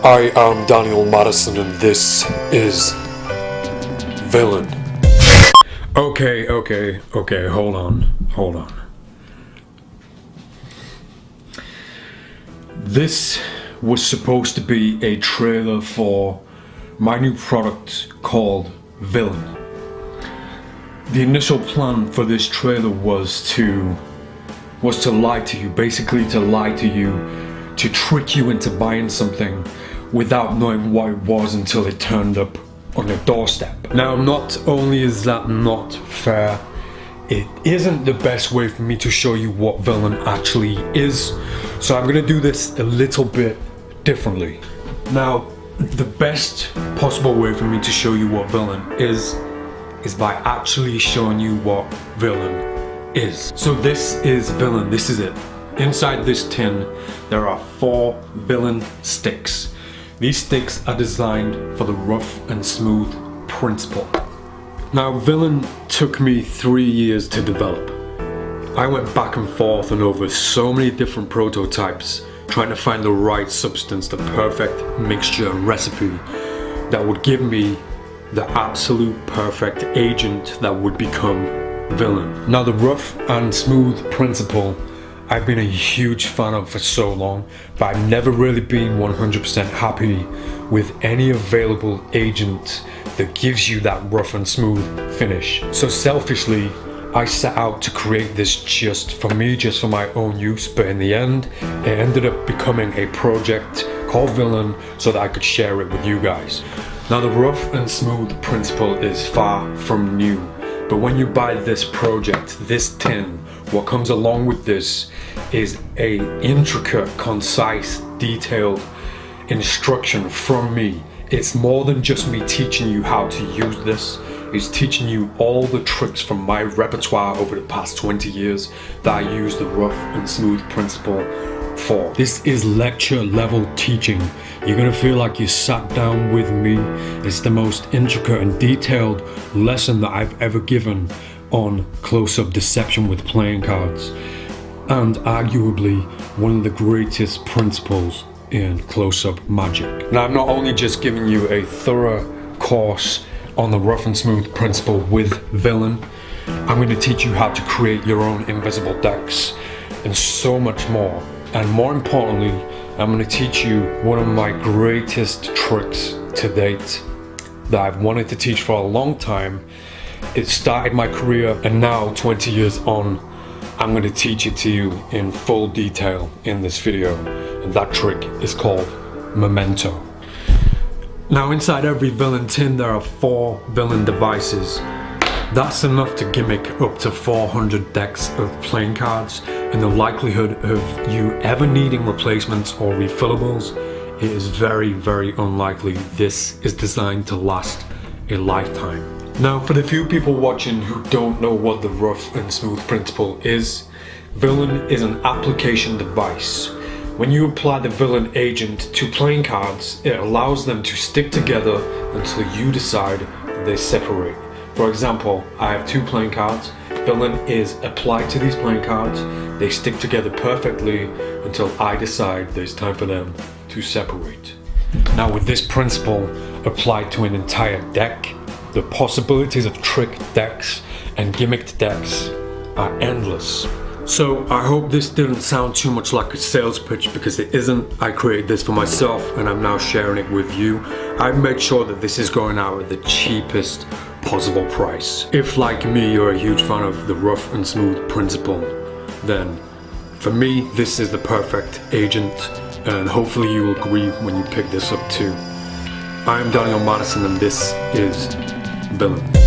I am Daniel Madison and this is Villain. Okay, hold on. This was supposed to be a trailer for my new product called Villain. The initial plan for this trailer was to lie to you, basically to lie to you, to trick you into buying something without knowing what it was until it turned up on your doorstep. Now, not only is that not fair, it isn't the best way for me to show you what Villain actually is. So I'm gonna do this a little bit differently. Now, the best possible way for me to show you what Villain is by actually showing you what Villain is. So this is Villain, this is it. Inside this tin, there are 4 Villain sticks. These sticks are designed for the rough and smooth principle. Now, Villain took me 3 years to develop. I went back and forth and over so many different prototypes, trying to find the right substance, the perfect mixture and recipe that would give me the absolute perfect agent that would become Villain. Now, the rough and smooth principle I've been a huge fan of for so long, but I've never really been 100% happy with any available agent that gives you that rough and smooth finish. So selfishly, I set out to create this just for me, just for my own use, but in the end, it ended up becoming a project called Villain so that I could share it with you guys. Now, the rough and smooth principle is far from new, but when you buy this project, this tin, what comes along with this is a intricate, concise, detailed instruction from me. It's more than just me teaching you how to use this. It's teaching you all the tricks from my repertoire over the past 20 years that I use the rough and smooth principle for. This is lecture level teaching. You're gonna feel like you sat down with me. It's the most intricate and detailed lesson that I've ever given on close-up deception with playing cards, and arguably one of the greatest principles in close-up magic. Now, I'm not only just giving you a thorough course on the rough and smooth principle with Villain, I'm going to teach you how to create your own invisible decks and so much more. And more importantly, I'm going to teach you one of my greatest tricks to date that I've wanted to teach for a long time. It started my career, and now 20 years on, I'm going to teach it to you in full detail in this video, and that trick is called Memento. Now, inside every Villain tin there are 4 Villain devices. That's enough to gimmick up to 400 decks of playing cards, and the likelihood of you ever needing replacements or refillables, it is very, very unlikely. This is designed to last a lifetime. Now, for the few people watching who don't know what the rough and smooth principle is, Villain is an application device. When you apply the Villain agent to playing cards, it allows them to stick together until you decide that they separate. For example, I have 2 playing cards. Villain is applied to these playing cards. They stick together perfectly until I decide that it's time for them to separate. Now, with this principle applied to an entire deck, the possibilities of trick decks and gimmicked decks are endless. So I hope this didn't sound too much like a sales pitch, because it isn't. I created this for myself and I'm now sharing it with you. I've made sure that this is going out at the cheapest possible price. If, like me, you're a huge fan of the rough and smooth principle, then for me, this is the perfect agent, and hopefully you will agree when you pick this up too. I am Daniel Madison and this is Villain.